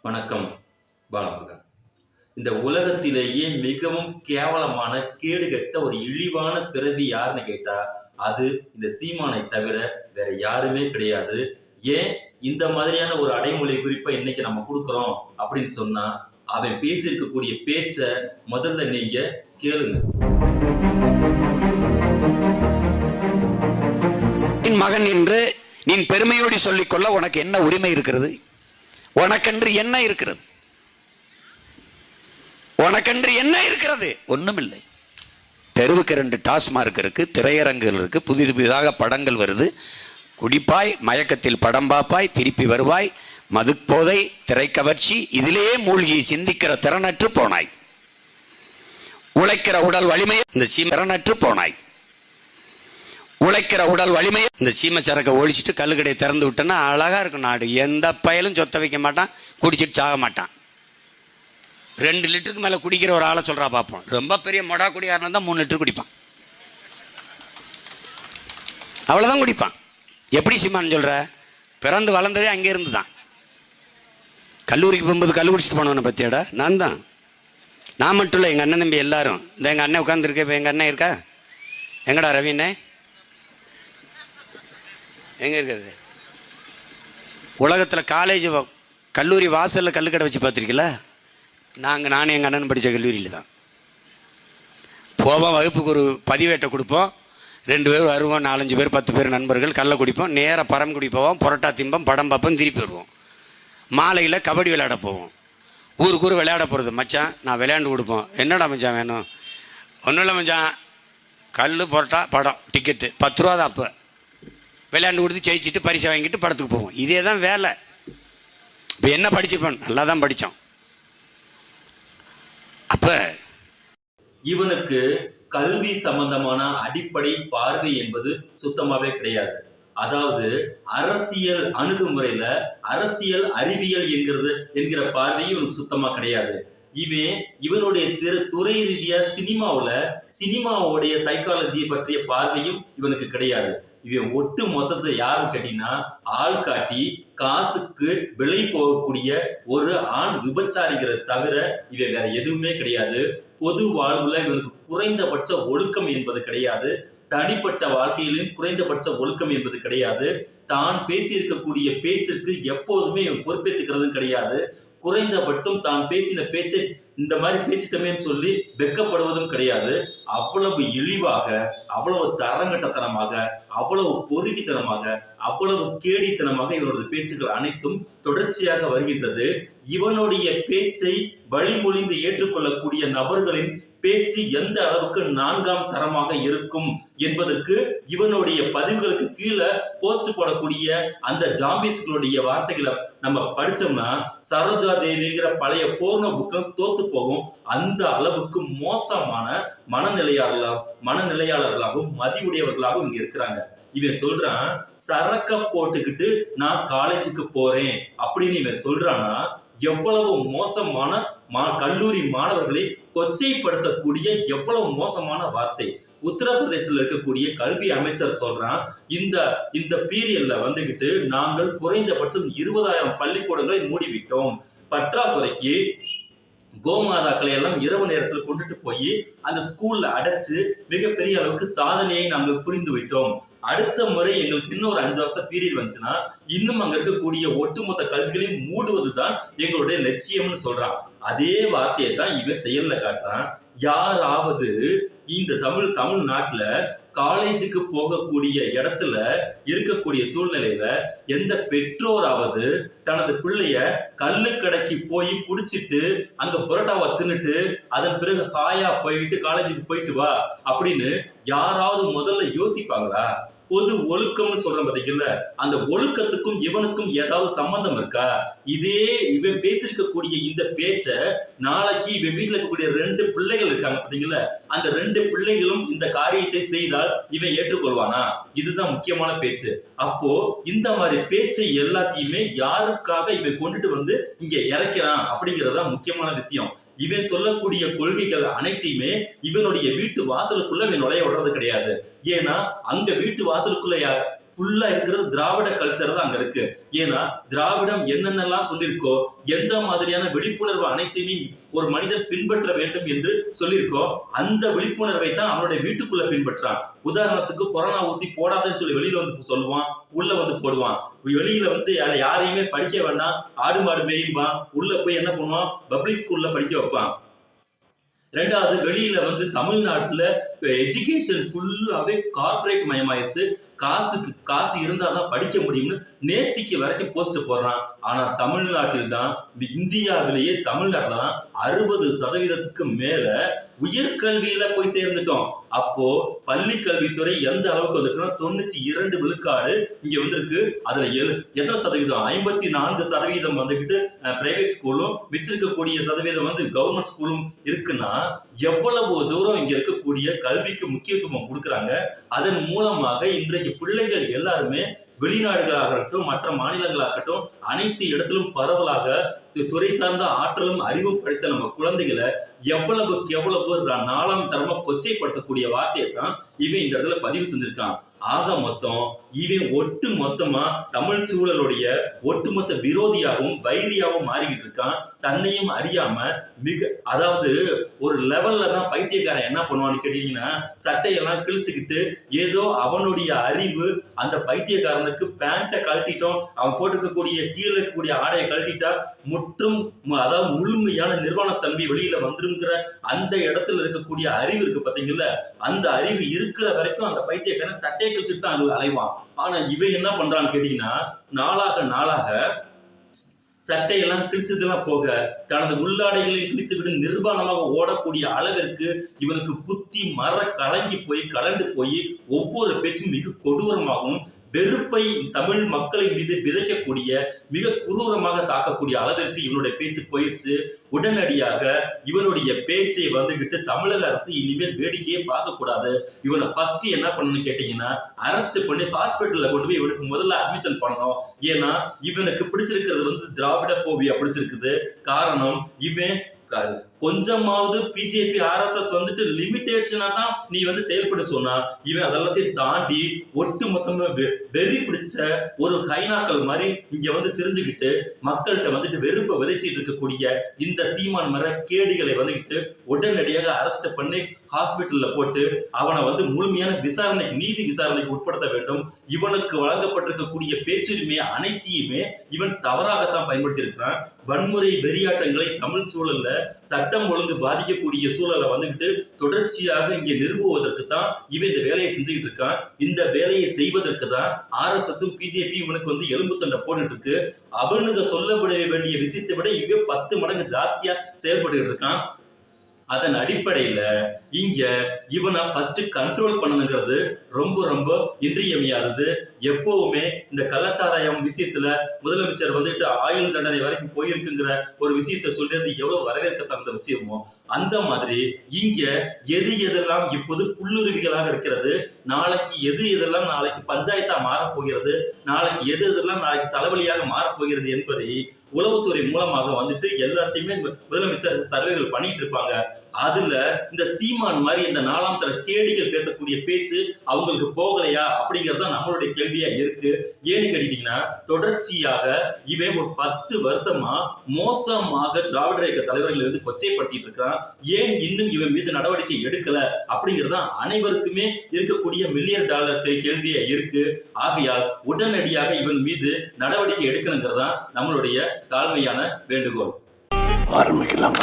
வணக்கம் பாலமுருகன். இந்த உலகத்திலேயே மிகவும் கேவலமான கேடுகட்ட ஒரு இழிவான பிறவி யாருன்னு கேட்டா அது இந்த சீமானை தவிர வேற யாருமே கிடையாது. ஏன் இந்த மாதிரியான ஒரு அடைமொழி குறிப்பை இன்னைக்கு நம்ம கொடுக்குறோம் அப்படின்னு சொன்னா அவன் பேசியிருக்கக்கூடிய பேச்ச முதல்ல நீங்க கேளுங்க. மகன் என்று நீ பெருமையோடு சொல்லிக்கொள்ள உனக்கு என்ன உரிமை இருக்கிறது? உனக்கென்று என்ன இருக்கிறது? உனக்கென்று என்ன இருக்கிறது? ஒண்ணுமில்லை. தெருவுக்கு 2 டாஸ்மார்க் இருக்கு, திரையரங்குகள் இருக்கு, புதிதாக படங்கள் வருது. குடிப்பாய், மயக்கத்தில் படம் பாப்பாய், திருப்பி வருவாய், மதுப்போதை, திரைக்கவர்ச்சி, இதிலேயே மூழ்கி சிந்திக்கிற திறனற்று போனாய். உழைக்கிற உடல் வலிமை இந்த திறனற்று போனாய். உழைக்கிற உடல் வலிமை இந்த சீம சரக்கை ஒழிச்சிட்டு கல்லுக்கடையை திறந்து விட்டேன்னா அழகா இருக்கும் நாடு. எந்த பயலும் சொத்த வைக்க மாட்டான், குடிச்சிட்டு சாக மாட்டான். 2 லிட்டருக்கு மேல குடிக்கிற ஒரு ஆளை சொல்றா பார்ப்போம். ரொம்ப பெரிய மொடா குடியாரனா தான் 3 லிட்டர் குடிப்பான், அவ்வளவுதான் குடிப்பான். எப்படி சீமான்னு சொல்ற? பிறந்து வளர்ந்ததே அங்கே இருந்து தான். கல்லூரிக்கு போகும்போது கல்லு குடிச்சிட்டு போனவனை பத்தியாடா நான் தான். நான் மட்டும் இல்லை, எங்க அண்ணன் தம்பி எல்லாரும். இந்த எங்க அண்ணன் உட்காந்துருக்க, இப்போ எங்க அண்ணன் இருக்கா? எங்கடா ரவிண்ணே? எங்க இருக்கிறது? உலகத்தில் காலேஜ் கல்லூரி வாசலில் கல்லுக்கடை வச்சு பார்த்துருக்கீங்களா? நானும் எங்கள் அண்ணன் படித்த கல்லூரியில் தான் போவோம். வகுப்புக்கு ஒரு பதிவேட்டை கொடுப்போம், 2 பேர் வருவோம், 4-5 பேர் 10 பேர் நண்பர்கள் கல்லை குடிப்போம். நேராக பரம்குடி போவோம், புரோட்டா திம்பம், படம் பார்ப்போம், திருப்பி வருவோம். மாலையில் கபடி விளையாட போவோம். ஊருக்கு விளையாட போகிறது. மச்சான் நான் விளையாண்டு கொடுப்போம். என்னடா மச்சான் வேணும்? ஒன்றும் இல்லை மச்சான், கல், புரோட்டா, படம், டிக்கெட்டு 10 ரூபா தான். அப்போ விளையாண்டு கொடுத்து ஜெயிச்சுட்டு பரிசை வாங்கிட்டு படத்துக்கு போவோம். இதே தான் வேலை. இப்போ என்ன படிச்சுப்போம்? நல்லா தான் படித்தோம். அப்போ இவனுக்கு கல்வி சம்பந்தமான அடிப்படை பார்வை என்பது சுத்தமாவே கிடையாது. அதாவது அரசியல் அணுகுமுறையில அரசியல் அறிவியல் என்கிற பார்வையும் இவனுக்கு சுத்தமா கிடையாது. இவனுடைய துறை ரீதியா சினிமாவுடைய சைக்காலஜி பற்றிய பார்வையும் இவனுக்கு கிடையாது. இவன் ஒட்டு மொத்தத்தை யாரும் கேட்டீங்கன்னா ஆள் காட்டி காசுக்கு விலை போகக்கூடிய ஒரு ஆண் விபச்சாரிங்கிறத தவிர இவன் வேற எதுவுமே கிடையாது. பொது வாழ்வுல இவனுக்கு குறைந்தபட்ச ஒழுக்கம் என்பது கிடையாது. தனிப்பட்ட வாழ்க்கையிலும் குறைந்தபட்ச ஒழுக்கம் என்பது கிடையாது. தான் பேசியிருக்கக்கூடிய பேச்சிற்கு எப்போதுமே இவன் பொறுப்பேற்றுக்கிறதும் கிடையாது. குறைந்தபட்சம் தான் பேசின பேச்சை இந்த மாதிரி பேசிட்டமேன்னு சொல்லி வெட்கப்படுவதும் கிடையாது. அவ்வளவு இழிவாக, அவ்வளவு தரங்கட்டத்தனமாக, அவ்வளவு பொறுக்கித்தனமாக, அவ்வளவு கேடித்தனமாக இவனோட பேச்சுக்கள் அனைத்தும் தொடர்ச்சியாக வருகின்றது. இவனுடைய பேச்சை வழிமொழிந்து ஏற்றுக்கொள்ளக்கூடிய நபர்களின் பேச்சு எந்த அளவுக்கு 4ஆம் தரமாக இருக்கும் என்பதற்கு இவனுடைய பதிவுகளுக்கு கீழே போஸ்ட் போடக்கூடிய அந்த ஜாம்பிஸ்களுடைய வார்த்தைகளை நம்ம படிச்சோம்னா சரோஜா தேவிங்கிற பழைய போர்னோ புக்ல தோத்து போகும். அந்த அளவுக்கு மோசமான மனநிலையாளர்களாகவும் மதியுடையவர்களாகவும் இங்க இருக்கிறாங்க. இவன் சொல்றான், சரக்க போட்டுக்கிட்டு நான் காலேஜுக்கு போறேன் அப்படின்னு இவன் சொல்றான்னா எவ்வளவு மோசமான கல்லூரி மாணவர்களை கொச்சைப்படுத்தக்கூடிய எவ்வளவு மோசமான வார்த்தை. உத்தரப்பிரதேசத்தில் இருக்கக்கூடிய கல்வி அமைச்சர் சொல்றான், இந்த பீரியட்ல வந்துகிட்டு நாங்கள் குறைந்தபட்சம் 20,000 பள்ளிக்கூடங்களை மூடிவிட்டோம். பற்றாக்குறைக்கு கோமாதாக்களை எல்லாம் இரவு நேரத்தில் கொண்டுட்டு போய் அந்த ஸ்கூல்ல அடைச்சு மிகப்பெரிய அளவுக்கு சாதனையை நாங்கள் புரிந்து விட்டோம். அடுத்த முறை எங்களுக்கு இன்னொரு 5 வருஷம் பீரியட் வந்துச்சுன்னா இன்னும் அங்க இருக்கக்கூடிய ஒட்டுமொத்த கல்விகளையும் மூடுவதுதான் எங்களுடைய லட்சியம்னு சொல்றான். அதே வார்த்தையை தான் இவன் செயல்ல காட்டுறான். யாராவது இந்த தமிழ்நாட்டுல காலேஜுக்கு போகக்கூடிய இடத்துல இருக்கக்கூடிய சூழ்நிலையில எந்த பெற்றோராவது தனது பிள்ளைய கல்லு கடைக்கு போய் குடிச்சிட்டு அங்க புரோட்டாவை தின்னுட்டு அதன் பிறகு ஹாயா போயிட்டு காலேஜுக்கு போயிட்டு வா அப்படின்னு யாராவது முதல்ல யோசிப்பாங்களா? பொது ஒழுக்கம்னு சொல்றேன் பாத்தீங்கல்ல, அந்த ஒழுக்கத்துக்கும் இவனுக்கும் ஏதாவது சம்பந்தம் இருக்கா? இவன் பேசிருக்கக்கூடிய இந்த பேச்ச நாளைக்கு இவன் வீட்டுல இருக்கக்கூடிய 2 பிள்ளைகள் இருக்காங்க பாத்தீங்கல்ல, அந்த 2 பிள்ளைகளும் இந்த காரியத்தை செய்தால் இவன் ஏற்றுக்கொள்வானா? இதுதான் முக்கியமான பேச்சு. அப்போ இந்த மாதிரி பேச்சை எல்லாத்தையுமே யாருக்காக இவன் கொண்டுட்டு வந்து இங்க இறக்கிறான் அப்படிங்கறதுதான் முக்கியமான விஷயம். இவன் சொல்லக்கூடிய கொள்கைகள் அனைத்தையுமே இவனுடைய வீட்டு வாசலுக்குள்ள இவன் நுழைய விடுறது கிடையாது. ஏன்னா அங்க வீட்டு வாசலுக்குள்ள ஃபுல்லா இருக்கிறது திராவிட கல்ச்சர் தான் அங்க இருக்கு. ஏன்னா திராவிடம் என்னென்னலாம் சொல்லியிருக்கோ, எந்த மாதிரியான விழிப்புணர்வு அனைத்தையுமே ஒரு மனிதன் பின்பற்ற வேண்டும் என்று சொல்லியிருக்கோ, அந்த விழிப்புணர்வை தான் அவனுடைய வீட்டுக்குள்ள பின்பற்றான். உதாரணத்துக்கு கொரோனா ஊசி போடாதன்னு சொல்லி வெளியில வந்து சொல்லுவான், உள்ள வந்து போடுவான். வெளியில வந்து யாரையுமே படிக்க வேண்டாம், ஆடு மாடு மேயும்பான், உள்ள போய் என்ன பண்ணுவான், பப்ளிக் ஸ்கூல்ல படிக்க வைப்பான். ரெண்டாவது, வெளியில வந்து தமிழ்நாட்டுல எஜுகேஷன் ஃபுல்லாவே கார்பரேட் மயமாயிருச்சு. காசு இருந்தாதான் படிக்க முடியும்னு நேத்திக்கு வரைக்கும் போஸ்ட் போடுறான். ஆனா தமிழ்நாட்டில் தான், இந்தியாவிலேயே தமிழ்நாட்டில் தான் 60% மேல உயர்கல்வியில போய் சேர்ந்துட்டோம். அப்போ பள்ளி கல்வித்துறை எந்த அளவுக்கு வந்திருக்குன்னா 92 விழுக்காடு இங்க வந்திருக்கு. அதுல எத்தனை சதவீதம், 54% வந்துகிட்டு பிரைவேட் ஸ்கூலும், மிச்சம் இருக்கக்கூடிய சதவீதம் வந்து கவர்மெண்ட் ஸ்கூலும் இருக்குன்னா எவ்வளவு தூரம் இங்க இருக்கக்கூடிய கல்விக்கு முக்கியத்துவம் கொடுக்குறாங்க. அதன் மூலமாக இன்றைக்கு பிள்ளைகள் எல்லாருமே வெளிநாடுகளாகட்டும், மற்ற மாநிலங்களாகட்டும், அனைத்து இடத்திலும் பரவலாக துறை சார்ந்த ஆற்றலும் அறிவும் படித்த நம்ம குழந்தைகளை எவ்வளவுக்கு எவ்வளவு 4ஆம் தரமா கொச்சைப்படுத்தக்கூடிய வார்த்தையை தான் இவன் இந்த இடத்துல பதிவு செஞ்சிருக்கான். ஆக மொத்தம் இவன் ஒட்டு மொத்தமா தமிழ் சூழலுடைய ஒட்டுமொத்த விரோதியாகவும் வைரியாகவும் மாறிக்கிட்டு இருக்கான். தன்னையும் அறியாம அதாவது ஒரு லெவல்ல தான் பைத்தியக்காரன் என்ன பண்ணுவான்னு கேட்டீங்கன்னா, சட்டையெல்லாம் கிழிச்சுக்கிட்டு ஏதோ அவனுடைய அறிவு அந்த பைத்தியக்காரனுக்கு பேண்ட்டை கழட்டிட்டோம், அவன் போட்டுக்கக்கூடிய கீழே இருக்கக்கூடிய ஆடையை கழட்டிட்டா முற்றும் அதாவது முழுமையான நிர்வாணத்தன்மை வெளியில வந்துருங்கிற அந்த இடத்துல இருக்கக்கூடிய அறிவு இருக்கு பாத்தீங்கல்ல, அந்த அறிவு இருக்கிற வரைக்கும் அந்த பைத்தியக்காரன் சட்டையை கிழிச்சுட்டு தான் அலைவான். ஆனா இவன் என்ன பண்றான்னு கேட்டீங்கன்னா, நாளாக சட்டையெல்லாம் கிழிச்சதெல்லாம் போக தனது உள்ளாடைகளையும் கிழித்துவிட்டு நிர்வாணமாக ஓடக்கூடிய அளவிற்கு இவனுக்கு புத்தி கலண்டு போய் ஒவ்வொரு பேச்சும் மிக கொடூரமாகவும் வெறுப்பை தமிழ் மக்களின் மீது விதைக்கக்கூடிய மிக குரூரமாக தாக்கக்கூடிய அளவிற்கு இவனுடைய பேச்சு போயிடுச்சு. உடனடியாக இவனுடைய பேச்சை வந்துகிட்டு தமிழக அரசு இனிமேல் வேடிக்கையே பார்க்க கூடாது. இவனை ஃபர்ஸ்ட் என்ன பண்ணணும்னு கேட்டீங்கன்னா, அரெஸ்ட் பண்ணி ஹாஸ்பிட்டல்ல கொண்டு போய் இவனுக்கு முதல்ல அட்மிஷன் பண்ணணும். ஏன்னா இவனுக்கு பிடிச்சிருக்கிறது வந்து திராவிட போபியா பிடிச்சிருக்குது. காரணம், இவன் கொஞ்சமாவது பிஜேபி ஆர்எஸ்எஸ் வந்துட்டு லிமிடேஷனா தான் நீ வந்து செயல்பட சொன்னா, இவன் அதெல்லாத்தையும் தாண்டி ஒட்டு மொத்தமா வெறி பிடிச்ச ஒரு கைனாக்கள் மாதிரி இங்க வந்து தெரிஞ்சுக்கிட்டு மக்கள்கிட்ட வந்துட்டு வெறுப்பை விதைச்சிட்டு இருக்கக்கூடிய இந்த சீமான் மர கேடிகளை வந்துகிட்டு உடனடியாக அரெஸ்ட் பண்ணி ஹாஸ்பிட்டல்ல போட்டு அவனை வந்து முழுமையான நீதி விசாரணைக்கு உட்படுத்த வேண்டும். இவனுக்கு வழங்கப்பட்டிருக்கக்கூடிய பேச்சுரிமை அனைத்தையுமே இவன் தவறாகத்தான் பயன்படுத்தி இருக்கிறான். வன்முறை வெறியாட்டங்களை தமிழ் சூழல்ல சட்டம் ஒழுங்கு பாதிக்கக்கூடிய சூழலை வந்துகிட்டு தொடர்ச்சியாக இங்கே நிறுவுவதற்கு தான் இவன் இந்த வேலையை செஞ்சுக்கிட்டு இருக்கான். இந்த வேலையை செய்வதற்கு தான் ஆர்எஸ்எஸும் பிஜேபி இவனுக்கு வந்து எலும்பு தண்டை போட்டுட்டு இருக்கு. அவனுங்க சொல்ல வேண்டிய விஷயத்தை விட இவன் 10 மடங்கு ஜாஸ்தியா செயல்பட்டு இருக்கான். அதன் அடிப்படையில இங்க இவனை ஃபர்ஸ்ட் கண்ட்ரோல் பண்ணணுங்கிறது ரொம்ப ரொம்ப இன்றியமையாதது. எப்பவுமே இந்த கள்ளச்சாராயம் விஷயத்துல முதலமைச்சர் வந்துட்டு ஆயுள் தண்டனை வரைக்கும் போயிருக்குங்கிற ஒரு விஷயத்த சொல்றது எவ்வளவு வரவேற்க தகுந்த விஷயமோ, அந்த மாதிரி இங்க எதெல்லாம் இப்போது புல்லுருவிகளாக இருக்கிறது, நாளைக்கு எதெல்லாம் நாளைக்கு பஞ்சாயத்தா மாறப்போகிறது, நாளைக்கு எதெல்லாம் நாளைக்கு தலைவலியாக மாறப்போகிறது என்பதை உளவுத்துறை மூலமாக வந்துட்டு எல்லாத்தையுமே முதலமைச்சர் சர்வேகள் பண்ணிட்டு இருப்பாங்க. அதுல இந்த சீமான் மாதிரி இந்த 4ஆம் தர கேடிகள் பேசக்கூடிய பேச்சு அவங்களுக்கு போகலையா அப்படிங்கறத நம்மளுடைய கேள்வியா இருக்கு. ஏன்னு கேட்டீங்கன்னா, தொடர்ச்சியாக இவன் ஒரு 10 வருஷமா மோசமாக திராவிட இயக்க தலைவர்களை வந்து கொச்சைப்படுத்திட்டு இருக்கான். ஏன் இன்னும் இவன் மீது நடவடிக்கை எடுக்கல அப்படிங்கறத அனைவருக்குமே இருக்கக்கூடிய $1 மில்லியன் கேள்வியா இருக்கு. ஆகையால் உடனடியாக இவன் மீது நடவடிக்கை எடுக்கணுங்கிறதா நம்மளுடைய தாழ்மையான வேண்டுகோள். ஆரம்பிக்கலாம்.